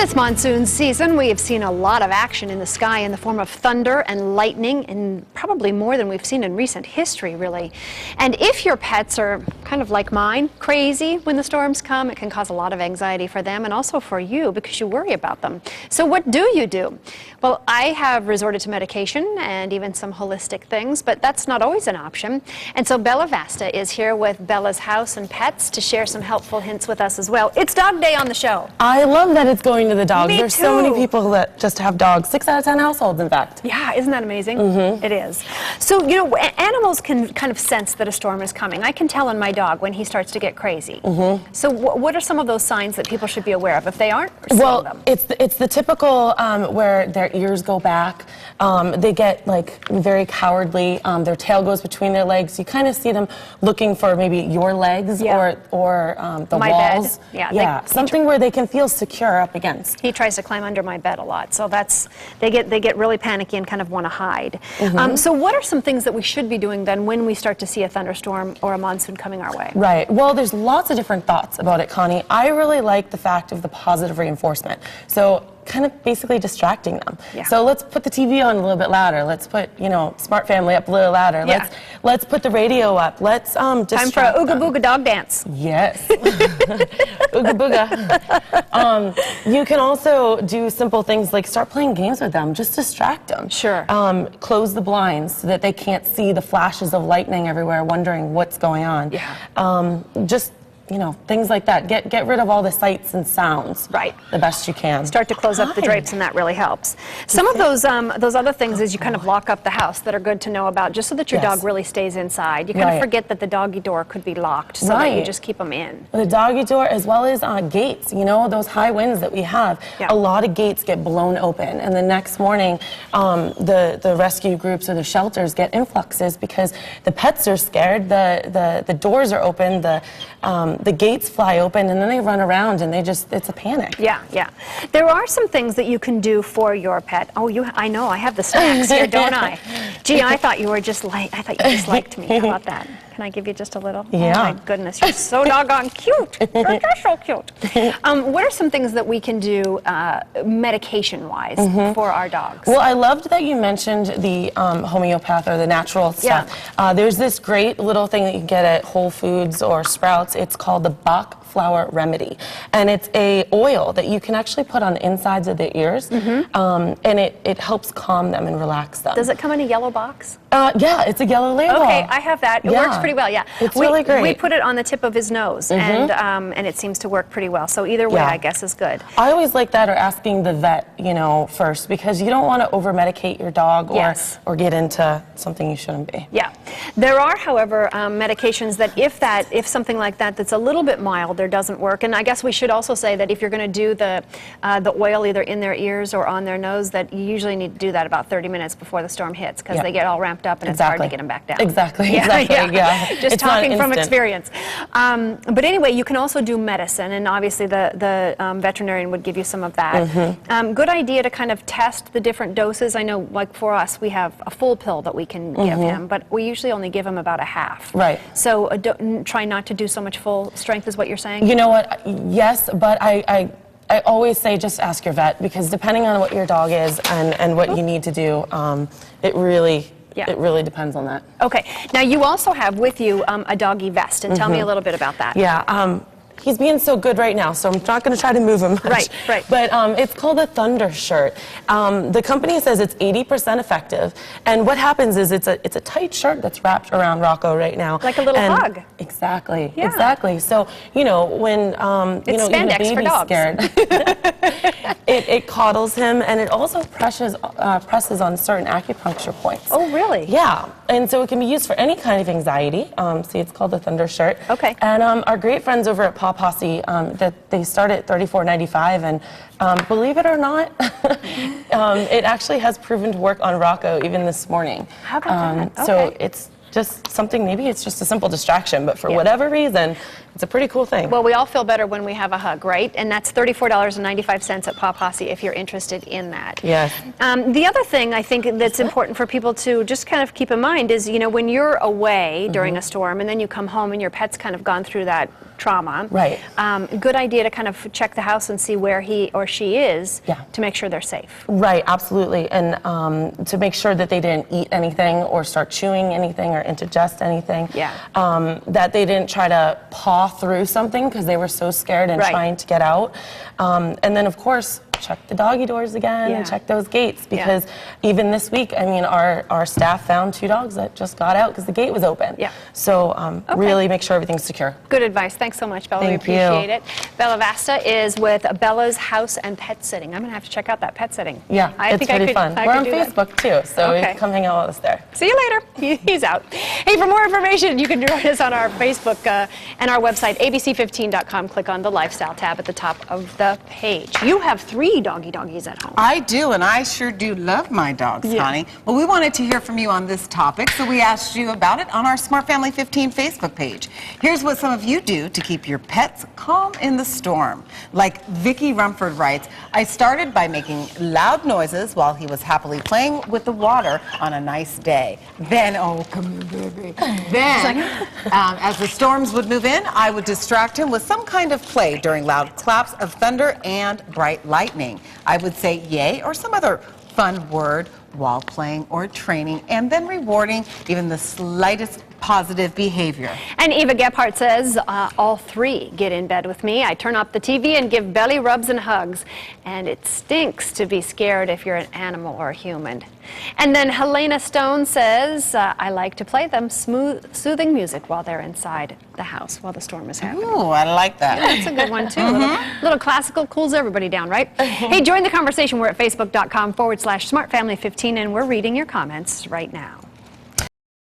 This monsoon season, we have seen a lot of action in the sky in the form of thunder and lightning, and probably more than we've seen in recent history, really. And if your pets are kind of like mine, crazy when the storms come, it can cause a lot of anxiety for them and also for you because you worry about them. So what do you do? Well, I have resorted to medication and even some holistic things, but that's not always an option. And so Bella Vasta is here with Bella's House and Pets to share some helpful hints with us as well. It's Dog Day on the show. I love that it's going to the dogs. Me There's too. so many people that just have dogs. 6 out of 10 households, in fact. Yeah, isn't that amazing? Mm-hmm. It is. So, you know, animals can kind of sense that a storm is coming. I can tell in my dog when he starts to get crazy. Mm-hmm. So what are some of those signs that people should be aware of if they aren't seeing them? It's the typical where their ears go back. They get like very cowardly. Their tail goes between their legs. You kind of see them looking for maybe your legs or the my walls. Bed. Yeah, something where they can feel secure up against. He tries to climb under my bed a lot, so they get really panicky and kind of want to hide. Mm-hmm. So what are some things that we should be doing then when we start to see a thunderstorm or a monsoon coming our way? Right. Well, there's lots of different thoughts about it, Connie. I really like the fact of the positive reinforcement. So kind of basically distracting them. Yeah. So let's put the TV on a little bit louder. Let's put, Smart Family up a little louder. Yeah. Let's put the radio up. Let's Time for a Ooga Booga dog dance. Yes. Ooga Booga. You can also do simple things like start playing games with them. Just distract them. Sure. Close the blinds so that they can't see the flashes of lightning everywhere, wondering what's going on. Yeah. Just things like that. Get rid of all the sights and sounds. Right. The best you can. Start to close up the drapes, and that really helps. Some of those other things is you kind of lock up the house that are good to know about, just so that your dog really stays inside. You kind of forget that the doggy door could be locked, so that you just keep them in. The doggy door, as well as gates. Those high winds that we have. Yeah. A lot of gates get blown open, and the next morning, the rescue groups or the shelters get influxes because the pets are scared. The doors are open. The gates fly open, and then they run around, and it's a panic. Yeah, yeah. There are some things that you can do for your pet. Oh, I know, I have the snacks here, don't I? Gee, I thought you just liked me. How about that? Can I give you just a little? Yeah. Oh my goodness, you're so doggone cute. You're just so cute. What are some things that we can do medication-wise for our dogs? Well, I loved that you mentioned the homeopath or the natural stuff. Yeah. There's this great little thing that you can get at Whole Foods or Sprouts. It's called the Bach Flower Remedy, and it's a oil that you can actually put on the insides of the ears, and it helps calm them and relax them. Does it come in a yellow box? Yeah, it's a yellow label. Okay, I have that. It works pretty well. Yeah, it's really great. We put it on the tip of his nose, and it seems to work pretty well. So either way, I guess is good. I always like that, or asking the vet, first, because you don't want to over medicate your dog or get into something you shouldn't be. Yeah, there are, however, medications that if something like that's a little bit milder doesn't work, and I guess we should also say that if you're going to do the oil either in their ears or on their nose, that you usually need to do that about 30 minutes before the storm hits, because they get all ramped up and it's hard to get them back down. Exactly. Just talking from experience. But anyway, you can also do medicine, and obviously the veterinarian would give you some of that. Good idea to kind of test the different doses. I know, like for us, we have a full pill that we can give him, but we usually only give him about a half. Right. So try not to do so much full strength is what you're saying? You know what? Yes, but I always say just ask your vet, because depending on what your dog is and what you need to do, it really depends on that. Okay. Now you also have with you a doggy vest, and tell me a little bit about that. Yeah. He's being so good right now, so I'm not going to try to move him much. Right. But it's called a Thunder shirt. The company says it's 80% effective, and what happens is it's a tight shirt that's wrapped around Rocco right now. Like a little hug. Exactly. Yeah. Exactly. So when it's even a spandex for baby's dogs. scared, it coddles him, and it also presses on certain acupuncture points. Oh, really? Yeah. And so it can be used for any kind of anxiety. See, it's called the Thunder shirt. Okay. And our great friends over at Paw Posse, that they start at $34.95, and believe it or not, it actually has proven to work on Rocco even this morning. How about that? Okay. So it's just something, maybe it's just a simple distraction, but for whatever reason, it's a pretty cool thing. Well, we all feel better when we have a hug, right? And that's $34.95 at Paw Posse if you're interested in that. Yes. The other thing I think that's important for people to just kind of keep in mind is, when you're away during a storm and then you come home and your pet's kind of gone through that trauma. Right. Good idea to kind of check the house and see where he or she is to make sure they're safe. Right, absolutely. And to make sure that they didn't eat anything or start chewing anything or ingest anything. Yeah. That they didn't try to paw through something because they were so scared and trying to get out. And then, of course, check the doggy doors again and check those gates, because even this week, I mean, our staff found 2 dogs that just got out because the gate was open. Yeah. So really make sure everything's secure. Good advice. Thanks so much, Bella. Thank we appreciate you. it. Bella Vasta is with Bella's House and Pet Sitting. I'm going to have to check out that pet sitting. Yeah, it's pretty fun. We're on Facebook too, so come hang out with us there. See you later. He's out. Hey, for more information, you can join us on our Facebook and our website, abc15.com. Click on the Lifestyle tab at the top of the page. You have 3 doggies at home. I do, and I sure do love my dogs, Connie. Well, we wanted to hear from you on this topic, so we asked you about it on our Smart Family 15 Facebook page. Here's what some of you do to keep your pets calm in the storm. Like Vicky Rumford writes, I started by making loud noises while he was happily playing with the water on a nice day. Then, oh, come here, baby. Then, as the storms would move in, I would distract him with some kind of play during loud claps of thunder and bright lightning. I would say yay or some other fun word while playing or training, and then rewarding even the slightest positive behavior. And Eva Gephardt says, all 3 get in bed with me. I turn off the TV and give belly rubs and hugs. And it stinks to be scared if you're an animal or a human. And then Helena Stone says, I like to play them soothing music while they're inside the house while the storm is happening. Ooh, I like that. Yeah, that's a good one, too. Little classical cools everybody down, right? Hey, join the conversation. We're at facebook.com/smartfamily15, and we're reading your comments right now.